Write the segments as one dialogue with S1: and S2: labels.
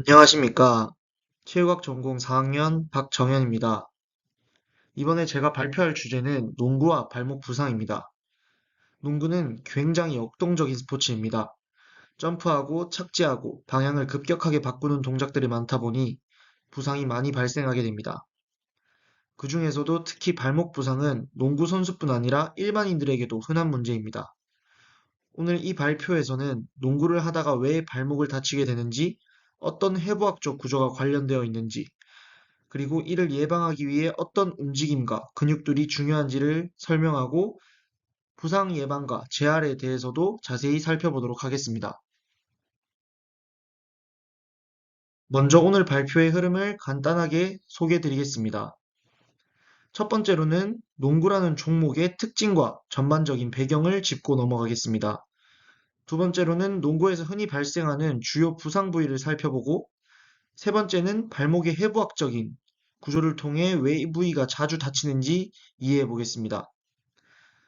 S1: 안녕하십니까. 체육학 전공 4학년 박정현입니다. 이번에 제가 발표할 주제는 농구와 발목 부상입니다. 농구는 굉장히 역동적인 스포츠입니다. 점프하고 착지하고 방향을 급격하게 바꾸는 동작들이 많다 보니 부상이 많이 발생하게 됩니다. 그 중에서도 특히 발목 부상은 농구 선수뿐 아니라 일반인들에게도 흔한 문제입니다. 오늘 이 발표에서는 농구를 하다가 왜 발목을 다치게 되는지, 어떤 해부학적 구조가 관련되어 있는지, 그리고 이를 예방하기 위해 어떤 움직임과 근육들이 중요한지를 설명하고 부상 예방과 재활에 대해서도 자세히 살펴보도록 하겠습니다. 먼저 오늘 발표의 흐름을 간단하게 소개해 드리겠습니다. 첫 번째로는 농구라는 종목의 특징과 전반적인 배경을 짚고 넘어가겠습니다. 두 번째로는 농구에서 흔히 발생하는 주요 부상 부위를 살펴보고, 세 번째는 발목의 해부학적인 구조를 통해 왜 이 부위가 자주 다치는지 이해해 보겠습니다.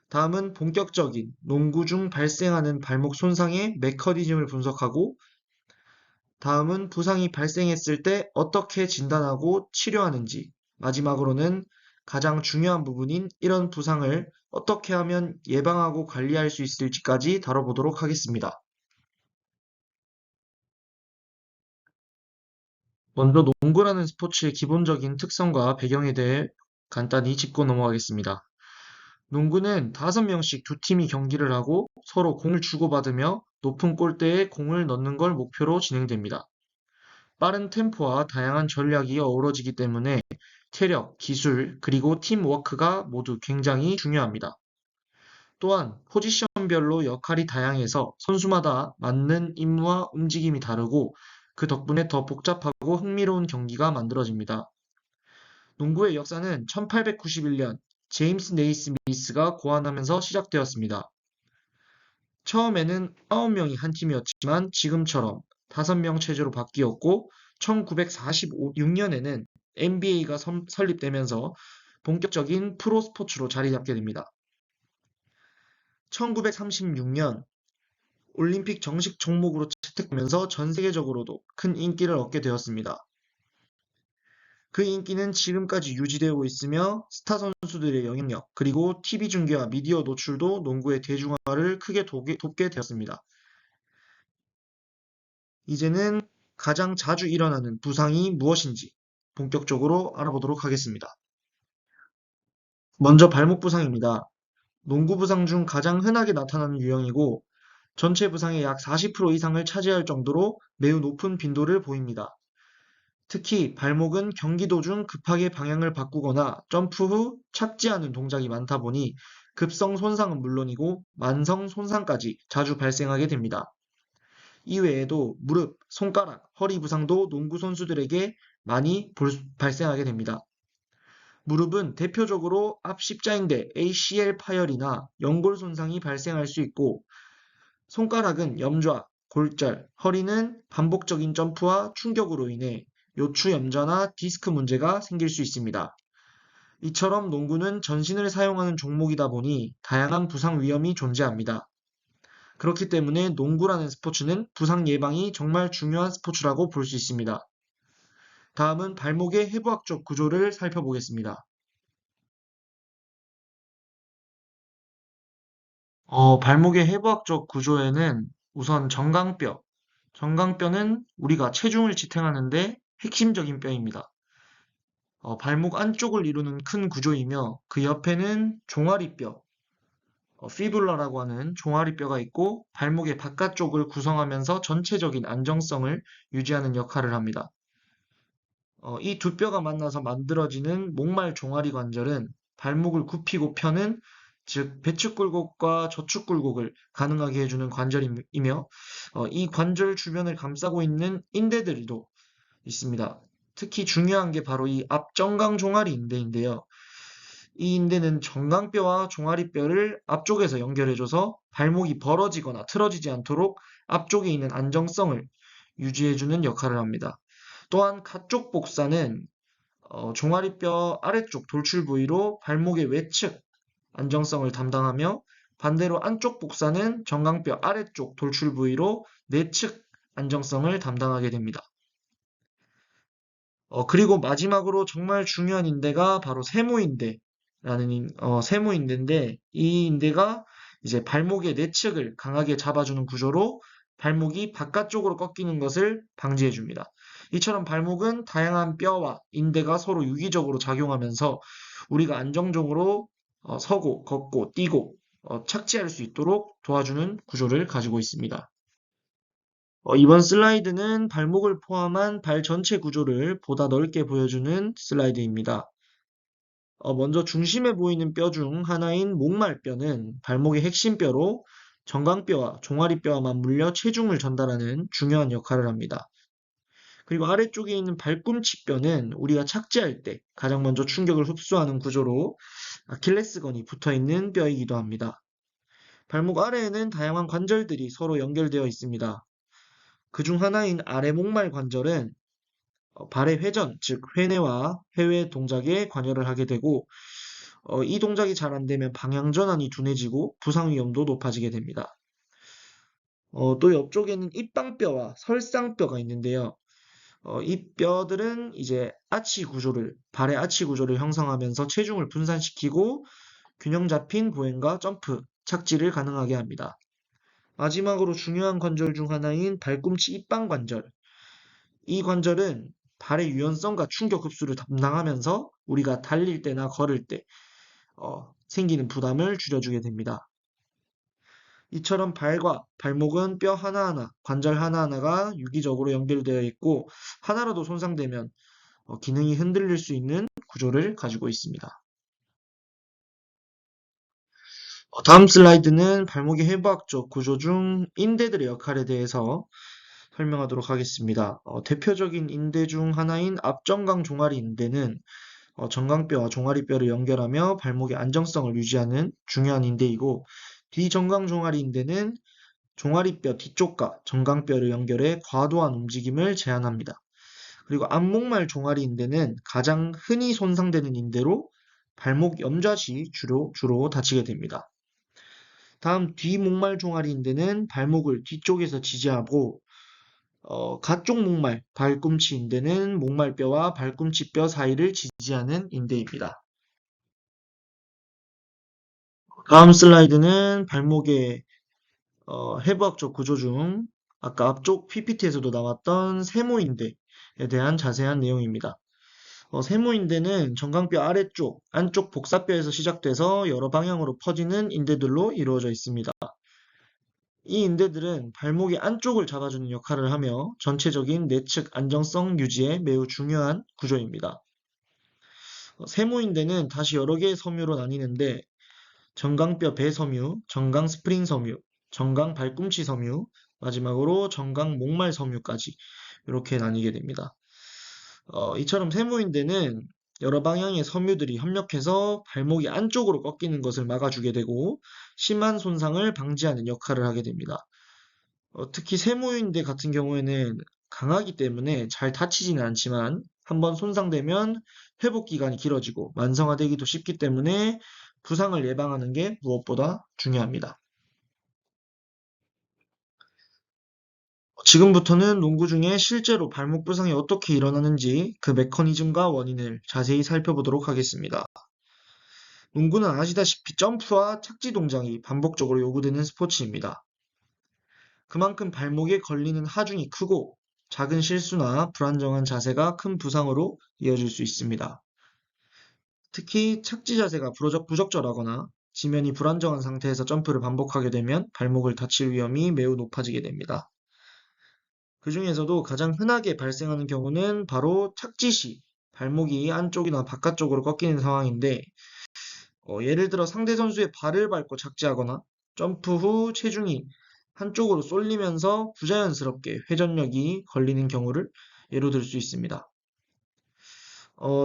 S1: 다음은 본격적인 농구 중 발생하는 발목 손상의 메커니즘을 분석하고, 다음은 부상이 발생했을 때 어떻게 진단하고 치료하는지, 마지막으로는 가장 중요한 부분인 이런 부상을 어떻게 하면 예방하고 관리할 수 있을지까지 다뤄보도록 하겠습니다. 먼저 농구라는 스포츠의 기본적인 특성과 배경에 대해 간단히 짚고 넘어가겠습니다. 농구는 5명씩 두 팀이 경기를 하고 서로 공을 주고받으며 높은 골대에 공을 넣는 걸 목표로 진행됩니다. 빠른 템포와 다양한 전략이 어우러지기 때문에 체력, 기술, 그리고 팀워크가 모두 굉장히 중요합니다. 또한 포지션별로 역할이 다양해서 선수마다 맞는 임무와 움직임이 다르고, 그 덕분에 더 복잡하고 흥미로운 경기가 만들어집니다. 농구의 역사는 1891년 제임스 네이스미스가 고안하면서 시작되었습니다. 처음에는 9명이 한 팀이었지만 지금처럼 5명 체제로 바뀌었고, 1946년에는 NBA가 설립되면서 본격적인 프로 스포츠로 자리 잡게 됩니다. 1936년 올림픽 정식 종목으로 채택되면서 전 세계적으로도 큰 인기를 얻게 되었습니다. 그 인기는 지금까지 유지되고 있으며 스타 선수들의 영향력, 그리고 TV 중계와 미디어 노출도 농구의 대중화를 크게 돕게 되었습니다. 이제는 가장 자주 일어나는 부상이 무엇인지 본격적으로 알아보도록 하겠습니다. 먼저 발목 부상입니다. 농구 부상 중 가장 흔하게 나타나는 유형이고, 전체 부상의 약 40% 이상을 차지할 정도로 매우 높은 빈도를 보입니다. 특히 발목은 경기 도중 급하게 방향을 바꾸거나 점프 후 착지하는 동작이 많다 보니 급성 손상은 물론이고 만성 손상까지 자주 발생하게 됩니다. 이외에도 무릎, 손가락, 허리 부상도 농구 선수들에게 많이 발생하게 됩니다. 무릎은 대표적으로 앞 십자인대 ACL 파열이나 연골 손상이 발생할 수 있고, 손가락은 염좌, 골절, 허리는 반복적인 점프와 충격으로 인해 요추 염좌나 디스크 문제가 생길 수 있습니다. 이처럼 농구는 전신을 사용하는 종목이다 보니 다양한 부상 위험이 존재합니다. 그렇기 때문에 농구라는 스포츠는 부상 예방이 정말 중요한 스포츠라고 볼 수 있습니다. 다음은 발목의 해부학적 구조를 살펴보겠습니다. 발목의 해부학적 구조에는 우선 정강뼈는 우리가 체중을 지탱하는데 핵심적인 뼈입니다. 발목 안쪽을 이루는 큰 구조이며 그 옆에는 종아리뼈, 피뷸라라고 하는 종아리뼈가 있고, 발목의 바깥쪽을 구성하면서 전체적인 안정성을 유지하는 역할을 합니다. 이 두 뼈가 만나서 만들어지는 목말 종아리 관절은 발목을 굽히고 펴는, 즉 배측 굴곡과 저축 굴곡을 가능하게 해주는 관절이며, 이 관절 주변을 감싸고 있는 인대들도 있습니다. 특히 중요한 게 바로 이 앞정강 종아리 인대인데요. 이 인대는 정강뼈와 종아리뼈를 앞쪽에서 연결해줘서 발목이 벌어지거나 틀어지지 않도록 앞쪽에 있는 안정성을 유지해주는 역할을 합니다. 또한 가쪽 복사는 종아리뼈 아래쪽 돌출 부위로 발목의 외측 안정성을 담당하며, 반대로 안쪽 복사는 정강뼈 아래쪽 돌출 부위로 내측 안정성을 담당하게 됩니다. 그리고 마지막으로 정말 중요한 인대가 바로 세모인대인데 이 인대가 이제 발목의 내측을 강하게 잡아주는 구조로 발목이 바깥쪽으로 꺾이는 것을 방지해 줍니다. 이처럼 발목은 다양한 뼈와 인대가 서로 유기적으로 작용하면서 우리가 안정적으로 서고, 걷고, 뛰고, 착지할 수 있도록 도와주는 구조를 가지고 있습니다. 이번 슬라이드는 발목을 포함한 발 전체 구조를 보다 넓게 보여주는 슬라이드입니다. 먼저 중심에 보이는 뼈 중 하나인 목말뼈는 발목의 핵심 뼈로 정강뼈와 종아리뼈와 맞물려 체중을 전달하는 중요한 역할을 합니다. 그리고 아래쪽에 있는 발꿈치뼈는 우리가 착지할 때 가장 먼저 충격을 흡수하는 구조로 아킬레스건이 붙어 있는 뼈이기도 합니다. 발목 아래에는 다양한 관절들이 서로 연결되어 있습니다. 그중 하나인 아래 목말 관절은 발의 회전, 즉 회내와 회외 동작에 관여를 하게 되고 이 동작이 잘 안 되면 방향 전환이 둔해지고 부상 위험도 높아지게 됩니다. 또 옆쪽에는 입방뼈와 설상뼈가 있는데요. 이 뼈들은 이제 발의 아치 구조를 형성하면서 체중을 분산시키고 균형 잡힌 보행과 점프, 착지를 가능하게 합니다. 마지막으로 중요한 관절 중 하나인 발꿈치 입방 관절. 이 관절은 발의 유연성과 충격 흡수를 담당하면서 우리가 달릴 때나 걸을 때 생기는 부담을 줄여주게 됩니다. 이처럼 발과 발목은 뼈 하나하나, 관절 하나하나가 유기적으로 연결되어 있고 하나라도 손상되면 기능이 흔들릴 수 있는 구조를 가지고 있습니다. 다음 슬라이드는 발목의 해부학적 구조 중 인대들의 역할에 대해서 설명하도록 하겠습니다. 대표적인 인대 중 하나인 앞정강 종아리 인대는 정강뼈와 종아리뼈를 연결하며 발목의 안정성을 유지하는 중요한 인대이고 뒤정강 종아리 인대는 종아리뼈 뒤쪽과 정강뼈를 연결해 과도한 움직임을 제한합니다. 그리고 앞목말 종아리 인대는 가장 흔히 손상되는 인대로 발목 염좌시 주로 다치게 됩니다. 다음 뒤목말 종아리 인대는 발목을 뒤쪽에서 지지하고 가쪽 목말, 발꿈치 인대는 목말뼈와 발꿈치뼈 사이를 지지하는 인대입니다. 다음 슬라이드는 발목의 해부학적 구조 중 아까 앞쪽 PPT에서도 나왔던 세모인대에 대한 자세한 내용입니다. 세모인대는 정강뼈 아래쪽, 안쪽 복사뼈에서 시작돼서 여러 방향으로 퍼지는 인대들로 이루어져 있습니다. 이 인대들은 발목의 안쪽을 잡아주는 역할을 하며 전체적인 내측 안정성 유지에 매우 중요한 구조입니다. 세모인대는 다시 여러 개의 섬유로 나뉘는데 정강뼈 배섬유, 정강 스프링 섬유, 정강 발꿈치 섬유, 마지막으로 정강 목말 섬유까지 이렇게 나뉘게 됩니다. 이처럼 세모인대는 여러 방향의 섬유들이 협력해서 발목이 안쪽으로 꺾이는 것을 막아주게 되고 심한 손상을 방지하는 역할을 하게 됩니다. 특히 세모인대 같은 경우에는 강하기 때문에 잘 다치지는 않지만 한번 손상되면 회복 기간이 길어지고 만성화되기도 쉽기 때문에 부상을 예방하는 게 무엇보다 중요합니다. 지금부터는 농구 중에 실제로 발목 부상이 어떻게 일어나는지 그 메커니즘과 원인을 자세히 살펴보도록 하겠습니다. 농구는 아시다시피 점프와 착지 동작이 반복적으로 요구되는 스포츠입니다. 그만큼 발목에 걸리는 하중이 크고 작은 실수나 불안정한 자세가 큰 부상으로 이어질 수 있습니다. 특히 착지 자세가 부적절하거나 지면이 불안정한 상태에서 점프를 반복하게 되면 발목을 다칠 위험이 매우 높아지게 됩니다. 그 중에서도 가장 흔하게 발생하는 경우는 바로 착지 시 발목이 안쪽이나 바깥쪽으로 꺾이는 상황인데 예를 들어 상대 선수의 발을 밟고 착지하거나 점프 후 체중이 한쪽으로 쏠리면서 부자연스럽게 회전력이 걸리는 경우를 예로 들 수 있습니다.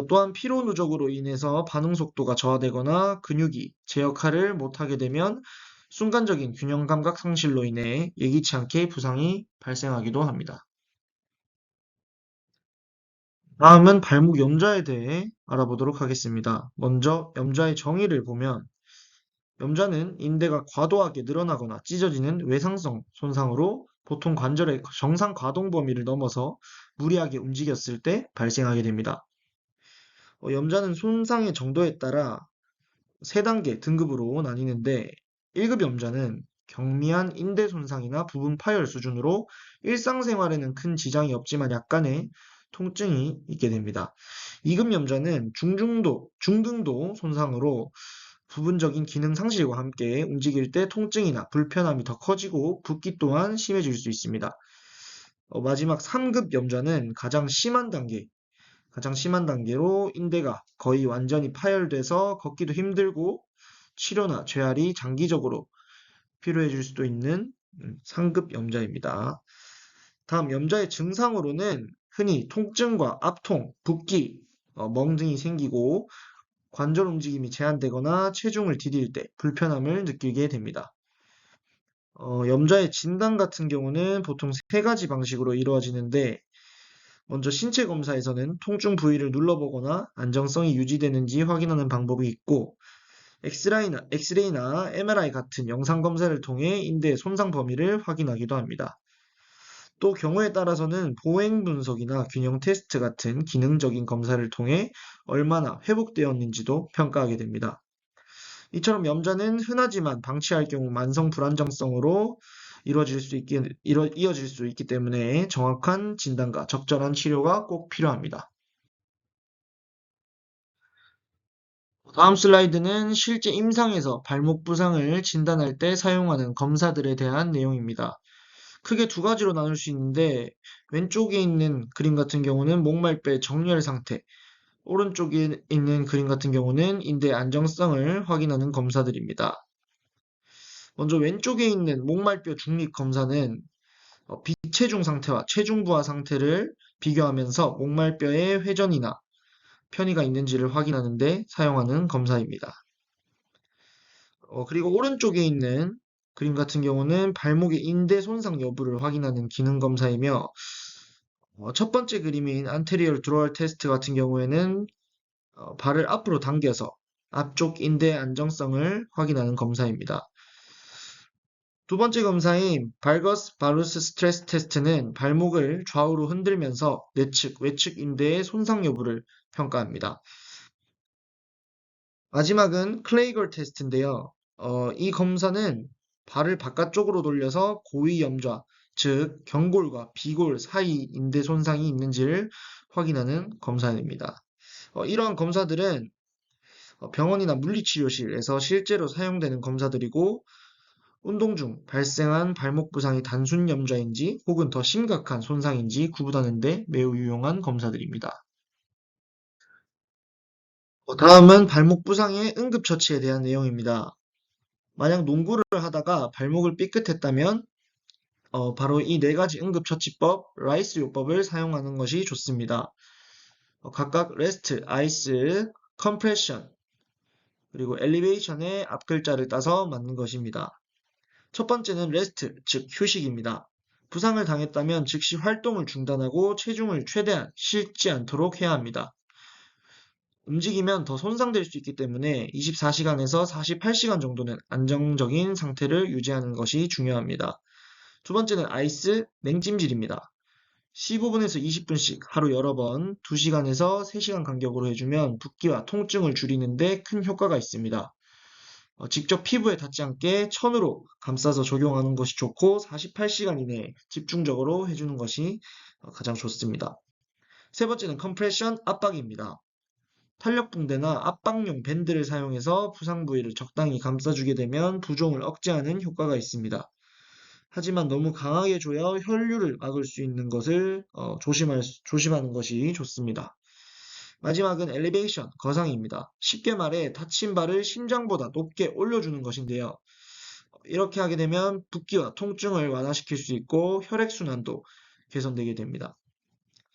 S1: 또한 피로 누적으로 인해서 반응 속도가 저하되거나 근육이 제 역할을 못하게 되면 순간적인 균형 감각 상실로 인해 예기치 않게 부상이 발생하기도 합니다. 다음은 발목 염좌에 대해 알아보도록 하겠습니다. 먼저 염좌의 정의를 보면 염좌는 인대가 과도하게 늘어나거나 찢어지는 외상성 손상으로 보통 관절의 정상 가동 범위를 넘어서 무리하게 움직였을 때 발생하게 됩니다. 염좌는 손상의 정도에 따라 3단계 등급으로 나뉘는데 1급 염좌는 경미한 인대 손상이나 부분 파열 수준으로 일상생활에는 큰 지장이 없지만 약간의 통증이 있게 됩니다. 2급 염좌는 중등도 손상으로 부분적인 기능 상실과 함께 움직일 때 통증이나 불편함이 더 커지고 붓기 또한 심해질 수 있습니다. 마지막 3급 염좌는 가장 심한 단계로 인대가 거의 완전히 파열돼서 걷기도 힘들고 치료나 재활이 장기적으로 필요해질 수도 있는 상급 염좌입니다. 다음 염좌의 증상으로는 흔히 통증과 압통, 붓기, 멍 등이 생기고 관절 움직임이 제한되거나 체중을 디딜 때 불편함을 느끼게 됩니다. 염좌의 진단 같은 경우는 보통 3가지 방식으로 이루어지는데 먼저 신체 검사에서는 통증 부위를 눌러보거나 안정성이 유지되는지 확인하는 방법이 있고 엑스레이나 MRI 같은 영상 검사를 통해 인대의 손상 범위를 확인하기도 합니다. 또 경우에 따라서는 보행 분석이나 균형 테스트 같은 기능적인 검사를 통해 얼마나 회복되었는지도 평가하게 됩니다. 이처럼 염좌는 흔하지만 방치할 경우 만성 불안정성으로 이어질 수 있기 때문에 정확한 진단과 적절한 치료가 꼭 필요합니다. 다음 슬라이드는 실제 임상에서 발목 부상을 진단할 때 사용하는 검사들에 대한 내용입니다. 크게 2가지로 나눌 수 있는데 왼쪽에 있는 그림 같은 경우는 목말뼈의 정렬 상태, 오른쪽에 있는 그림 같은 경우는 인대 안정성을 확인하는 검사들입니다. 먼저 왼쪽에 있는 목말뼈 중립 검사는 비체중 상태와 체중 부하 상태를 비교하면서 목말뼈의 회전이나 편의가 있는지를 확인하는 데 사용하는 검사입니다. 그리고 오른쪽에 있는 그림 같은 경우는 발목의 인대 손상 여부를 확인하는 기능 검사이며 첫 번째 그림인 anterior drawer 테스트 같은 경우에는 발을 앞으로 당겨서 앞쪽 인대 안정성을 확인하는 검사입니다. 두 번째 검사인 발거스 바루스 스트레스 테스트는 발목을 좌우로 흔들면서 내측, 외측 인대의 손상 여부를 평가합니다. 마지막은 클레이걸 테스트인데요. 이 검사는 발을 바깥쪽으로 돌려서 고위 염좌, 즉 경골과 비골 사이 인대 손상이 있는지를 확인하는 검사입니다. 이러한 검사들은 병원이나 물리치료실에서 실제로 사용되는 검사들이고 운동 중 발생한 발목 부상이 단순 염좌인지 혹은 더 심각한 손상인지 구분하는 데 매우 유용한 검사들입니다. 다음은 발목 부상의 응급처치에 대한 내용입니다. 만약 농구를 하다가 발목을 삐끗했다면 바로 이 4가지 응급처치법, 라이스 요법을 사용하는 것이 좋습니다. 각각 레스트, 아이스, 컴프레션, 그리고 엘리베이션의 앞글자를 따서 맞는 것입니다. 첫 번째는 레스트, 즉 휴식입니다. 부상을 당했다면 즉시 활동을 중단하고 체중을 최대한 실지 않도록 해야 합니다. 움직이면 더 손상될 수 있기 때문에 24시간에서 48시간 정도는 안정적인 상태를 유지하는 것이 중요합니다. 두 번째는 아이스, 냉찜질입니다. 15분에서 20분씩 하루 여러 번 2시간에서 3시간 간격으로 해주면 붓기와 통증을 줄이는데 큰 효과가 있습니다. 직접 피부에 닿지 않게 천으로 감싸서 적용하는 것이 좋고 48시간 이내에 집중적으로 해주는 것이 가장 좋습니다. 세 번째는 컴프레션 압박입니다. 탄력 붕대나 압박용 밴드를 사용해서 부상 부위를 적당히 감싸주게 되면 부종을 억제하는 효과가 있습니다. 하지만 너무 강하게 줘야 혈류를 막을 수 있는 것을 조심하는 것이 좋습니다. 마지막은 엘리베이션, 거상입니다. 쉽게 말해 다친 발을 심장보다 높게 올려주는 것인데요. 이렇게 하게 되면 붓기와 통증을 완화시킬 수 있고 혈액순환도 개선되게 됩니다.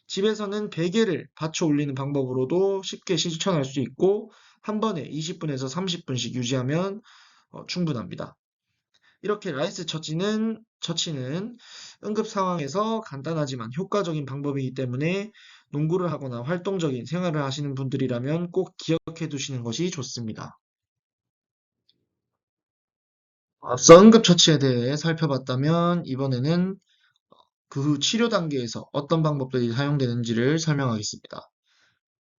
S1: 집에서는 베개를 받쳐 올리는 방법으로도 쉽게 실천할 수 있고 한 번에 20분에서 30분씩 유지하면 충분합니다. 이렇게 라이스 처치는 응급 상황에서 간단하지만 효과적인 방법이기 때문에 농구를 하거나 활동적인 생활을 하시는 분들이라면 꼭 기억해 두시는 것이 좋습니다. 앞서 응급 처치에 대해 살펴봤다면 이번에는 그 후 치료 단계에서 어떤 방법들이 사용되는지를 설명하겠습니다.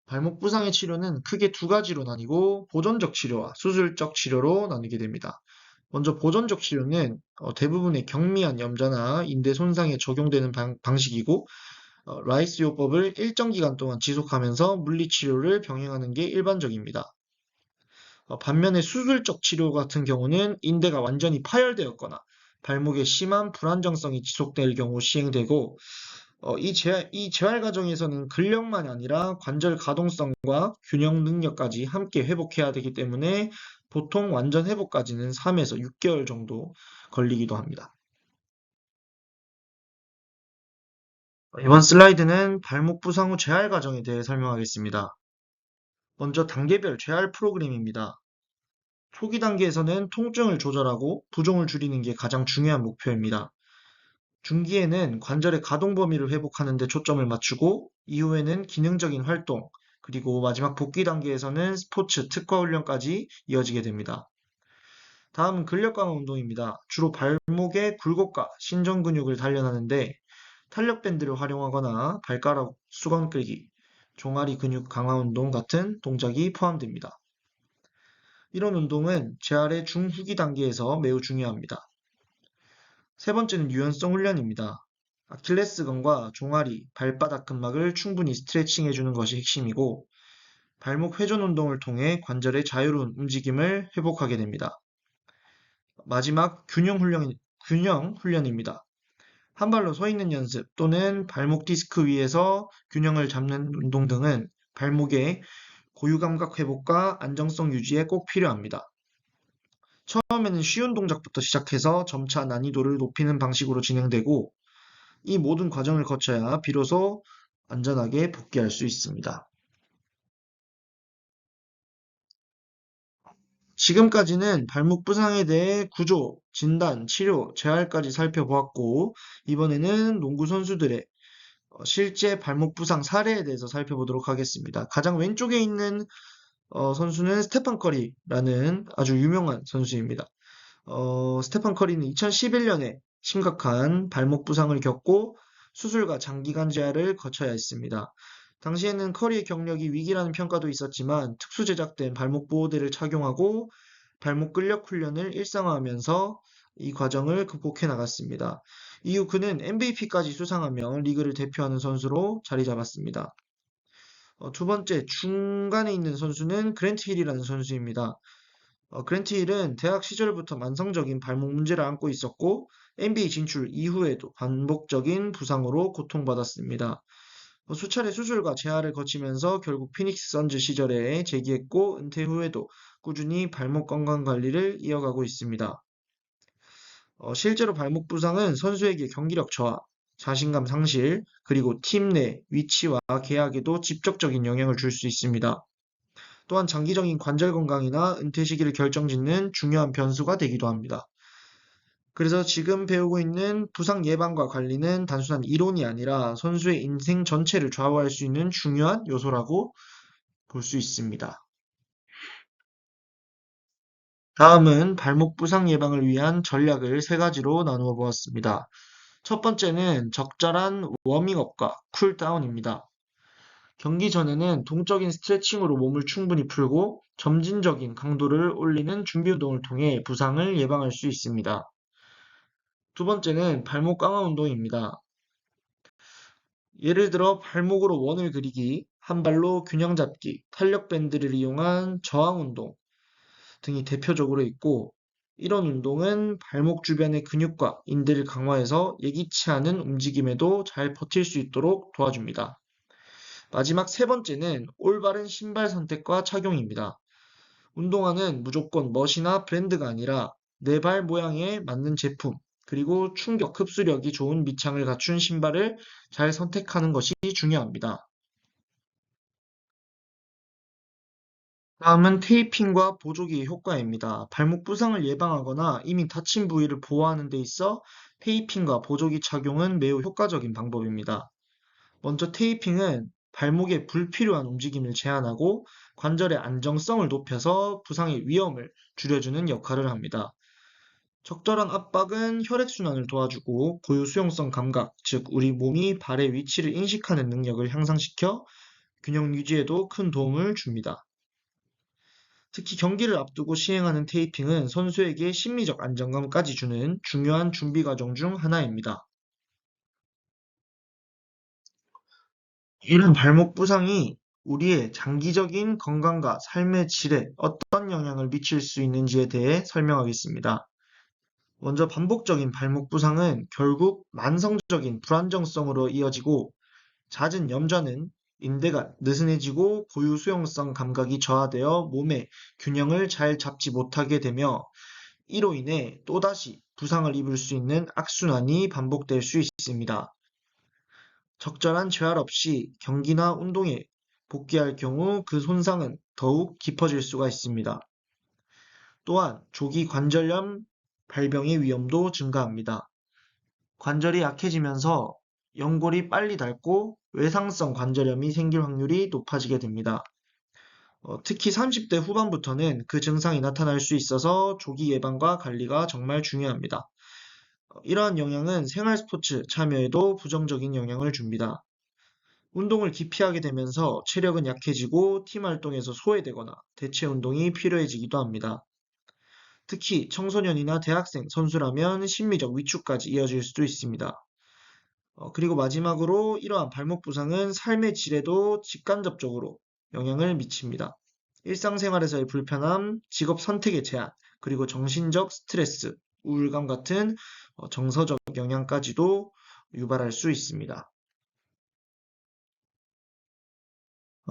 S1: 발목 부상의 치료는 크게 두 가지로 나뉘고 보존적 치료와 수술적 치료로 나뉘게 됩니다. 먼저 보존적 치료는 대부분의 경미한 염좌나 인대 손상에 적용되는 방식이고 라이스 요법을 일정 기간 동안 지속하면서 물리치료를 병행하는 게 일반적입니다. 반면에 수술적 치료 같은 경우는 인대가 완전히 파열되었거나 발목에 심한 불안정성이 지속될 경우 시행되고 이 재활 과정에서는 근력만이 아니라 관절 가동성과 균형 능력까지 함께 회복해야 되기 때문에 보통 완전 회복까지는 3에서 6개월 정도 걸리기도 합니다. 이번 슬라이드는 발목 부상 후 재활 과정에 대해 설명하겠습니다. 먼저 단계별 재활 프로그램입니다. 초기 단계에서는 통증을 조절하고 부종을 줄이는 게 가장 중요한 목표입니다. 중기에는 관절의 가동 범위를 회복하는 데 초점을 맞추고 이후에는 기능적인 활동, 그리고 마지막 복귀 단계에서는 스포츠 특화 훈련까지 이어지게 됩니다. 다음은 근력 강화 운동입니다. 주로 발목의 굴곡과 신전 근육을 단련하는데 탄력 밴드를 활용하거나 발가락 수건 끌기, 종아리 근육 강화 운동 같은 동작이 포함됩니다. 이런 운동은 재활의 중후기 단계에서 매우 중요합니다. 세 번째는 유연성 훈련입니다. 아킬레스건과 종아리, 발바닥 근막을 충분히 스트레칭 해주는 것이 핵심이고 발목 회전 운동을 통해 관절의 자유로운 움직임을 회복하게 됩니다. 마지막 균형 훈련입니다. 한 발로 서 있는 연습 또는 발목 디스크 위에서 균형을 잡는 운동 등은 발목의 고유 감각 회복과 안정성 유지에 꼭 필요합니다. 처음에는 쉬운 동작부터 시작해서 점차 난이도를 높이는 방식으로 진행되고 이 모든 과정을 거쳐야 비로소 안전하게 복귀할 수 있습니다. 지금까지는 발목 부상에 대해 구조, 진단, 치료, 재활까지 살펴보았고 이번에는 농구 선수들의 실제 발목 부상 사례에 대해서 살펴보도록 하겠습니다. 가장 왼쪽에 있는 선수는 스테판 커리라는 아주 유명한 선수입니다. 스테판 커리는 2011년에 심각한 발목 부상을 겪고 수술과 장기간 재활을 거쳐야 했습니다. 당시에는 커리의 경력이 위기라는 평가도 있었지만 특수 제작된 발목 보호대를 착용하고 발목 근력 훈련을 일상화하면서 이 과정을 극복해 나갔습니다. 이후 그는 MVP까지 수상하며 리그를 대표하는 선수로 자리 잡았습니다. 두 번째, 중간에 있는 선수는 그랜트 힐이라는 선수입니다. 그랜트 힐은 대학 시절부터 만성적인 발목 문제를 안고 있었고 NBA 진출 이후에도 반복적인 부상으로 고통받았습니다. 수차례 수술과 재활을 거치면서 결국 피닉스 선즈 시절에 재기했고 은퇴 후에도 꾸준히 발목 건강 관리를 이어가고 있습니다. 실제로 발목 부상은 선수에게 경기력 저하, 자신감 상실, 그리고 팀 내 위치와 계약에도 직접적인 영향을 줄 수 있습니다. 또한 장기적인 관절 건강이나 은퇴 시기를 결정짓는 중요한 변수가 되기도 합니다. 그래서 지금 배우고 있는 부상 예방과 관리는 단순한 이론이 아니라 선수의 인생 전체를 좌우할 수 있는 중요한 요소라고 볼 수 있습니다. 다음은 발목 부상 예방을 위한 전략을 세 가지로 나누어 보았습니다. 첫 번째는 적절한 워밍업과 쿨다운입니다. 경기 전에는 동적인 스트레칭으로 몸을 충분히 풀고 점진적인 강도를 올리는 준비 운동을 통해 부상을 예방할 수 있습니다. 두 번째는 발목 강화 운동입니다. 예를 들어 발목으로 원을 그리기, 한 발로 균형 잡기, 탄력 밴드를 이용한 저항 운동 등이 대표적으로 있고 이런 운동은 발목 주변의 근육과 인대를 강화해서 예기치 않은 움직임에도 잘 버틸 수 있도록 도와줍니다. 마지막 세 번째는 올바른 신발 선택과 착용입니다. 운동화는 무조건 멋이나 브랜드가 아니라 내 발 모양에 맞는 제품, 그리고 충격 흡수력이 좋은 밑창을 갖춘 신발을 잘 선택하는 것이 중요합니다. 다음은 테이핑과 보조기의 효과입니다. 발목 부상을 예방하거나 이미 다친 부위를 보호하는 데 있어 테이핑과 보조기 착용은 매우 효과적인 방법입니다. 먼저 테이핑은 발목의 불필요한 움직임을 제한하고 관절의 안정성을 높여서 부상의 위험을 줄여주는 역할을 합니다. 적절한 압박은 혈액순환을 도와주고 고유 수용성 감각, 즉 우리 몸이 발의 위치를 인식하는 능력을 향상시켜 균형 유지에도 큰 도움을 줍니다. 특히 경기를 앞두고 시행하는 테이핑은 선수에게 심리적 안정감까지 주는 중요한 준비 과정 중 하나입니다. 이런 발목 부상이 우리의 장기적인 건강과 삶의 질에 어떤 영향을 미칠 수 있는지에 대해 설명하겠습니다. 먼저 반복적인 발목 부상은 결국 만성적인 불안정성으로 이어지고, 잦은 염좌는 인대가 느슨해지고 고유 수용성 감각이 저하되어 몸의 균형을 잘 잡지 못하게 되며, 이로 인해 또다시 부상을 입을 수 있는 악순환이 반복될 수 있습니다. 적절한 재활 없이 경기나 운동에 복귀할 경우 그 손상은 더욱 깊어질 수가 있습니다. 또한 조기 관절염 발병의 위험도 증가합니다. 관절이 약해지면서 연골이 빨리 닳고 외상성 관절염이 생길 확률이 높아지게 됩니다. 특히 30대 후반부터는 그 증상이 나타날 수 있어서 조기 예방과 관리가 정말 중요합니다. 이러한 영향은 생활 스포츠 참여에도 부정적인 영향을 줍니다. 운동을 기피하게 되면서 체력은 약해지고 팀 활동에서 소외되거나 대체 운동이 필요해지기도 합니다. 특히 청소년이나 대학생 선수라면 심리적 위축까지 이어질 수도 있습니다. 그리고 마지막으로 이러한 발목 부상은 삶의 질에도 직간접적으로 영향을 미칩니다. 일상생활에서의 불편함, 직업 선택의 제한, 그리고 정신적 스트레스, 우울감 같은 정서적 영향까지도 유발할 수 있습니다.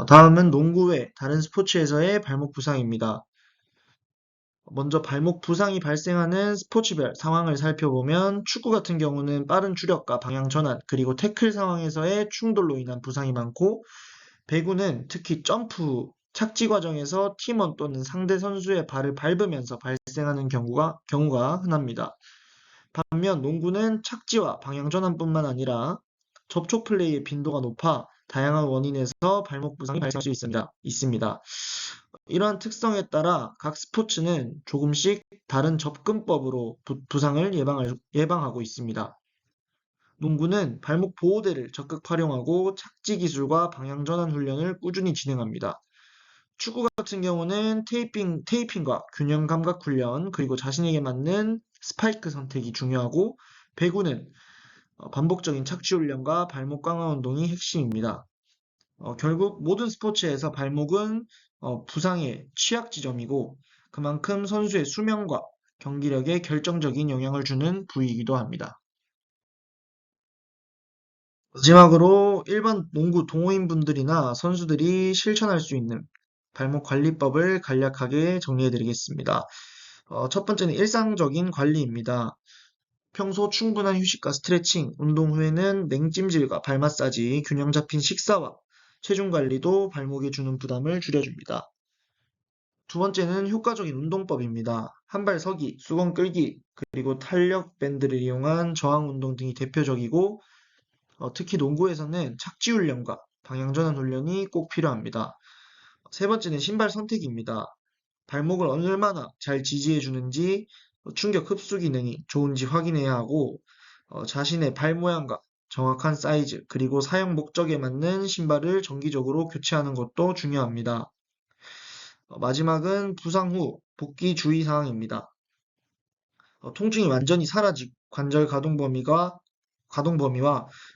S1: 다음은 농구 외 다른 스포츠에서의 발목 부상입니다. 먼저 발목 부상이 발생하는 스포츠별 상황을 살펴보면, 축구 같은 경우는 빠른 추력과 방향 전환, 그리고 태클 상황에서의 충돌로 인한 부상이 많고, 배구는 특히 점프, 착지 과정에서 팀원 또는 상대 선수의 발을 밟으면서 발생하는 경우가 흔합니다. 반면 농구는 착지와 방향 전환뿐만 아니라 접촉 플레이의 빈도가 높아 다양한 원인에서 발목 부상이 발생할 수 있습니다. 이러한 특성에 따라 각 스포츠는 조금씩 다른 접근법으로 부상을 예방하고 있습니다. 농구는 발목 보호대를 적극 활용하고 착지 기술과 방향 전환 훈련을 꾸준히 진행합니다. 축구 같은 경우는 테이핑과 균형 감각 훈련, 그리고 자신에게 맞는 스파이크 선택이 중요하고, 배구는 반복적인 착지 훈련과 발목 강화 운동이 핵심입니다. 결국 모든 스포츠에서 발목은 부상의 취약 지점이고, 그만큼 선수의 수명과 경기력에 결정적인 영향을 주는 부위이기도 합니다. 마지막으로 일반 농구 동호인분들이나 선수들이 실천할 수 있는 발목 관리법을 간략하게 정리해 드리겠습니다. 첫 번째는 일상적인 관리입니다. 평소 충분한 휴식과 스트레칭, 운동 후에는 냉찜질과 발 마사지, 균형 잡힌 식사와 체중 관리도 발목에 주는 부담을 줄여줍니다. 두 번째는 효과적인 운동법입니다. 한발 서기, 수건 끌기, 그리고 탄력 밴드를 이용한 저항 운동 등이 대표적이고, 특히 농구에서는 착지 훈련과 방향 전환 훈련이 꼭 필요합니다. 세 번째는 신발 선택입니다. 발목을 얼마나 잘 지지해 주는지, 충격 흡수 기능이 좋은지 확인해야 하고, 자신의 발 모양과 정확한 사이즈, 그리고 사용 목적에 맞는 신발을 정기적으로 교체하는 것도 중요합니다. 마지막은 부상 후 복귀 주의 사항입니다. 통증이 완전히 사라지고 관절 가동 범위와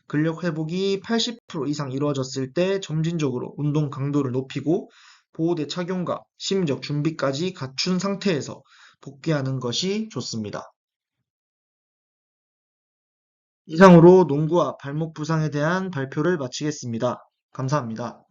S1: 근력 회복이 80% 이상 이루어졌을 때 점진적으로 운동 강도를 높이고, 보호대 착용과 심리적 준비까지 갖춘 상태에서 복귀하는 것이 좋습니다. 이상으로 농구와 발목 부상에 대한 발표를 마치겠습니다. 감사합니다.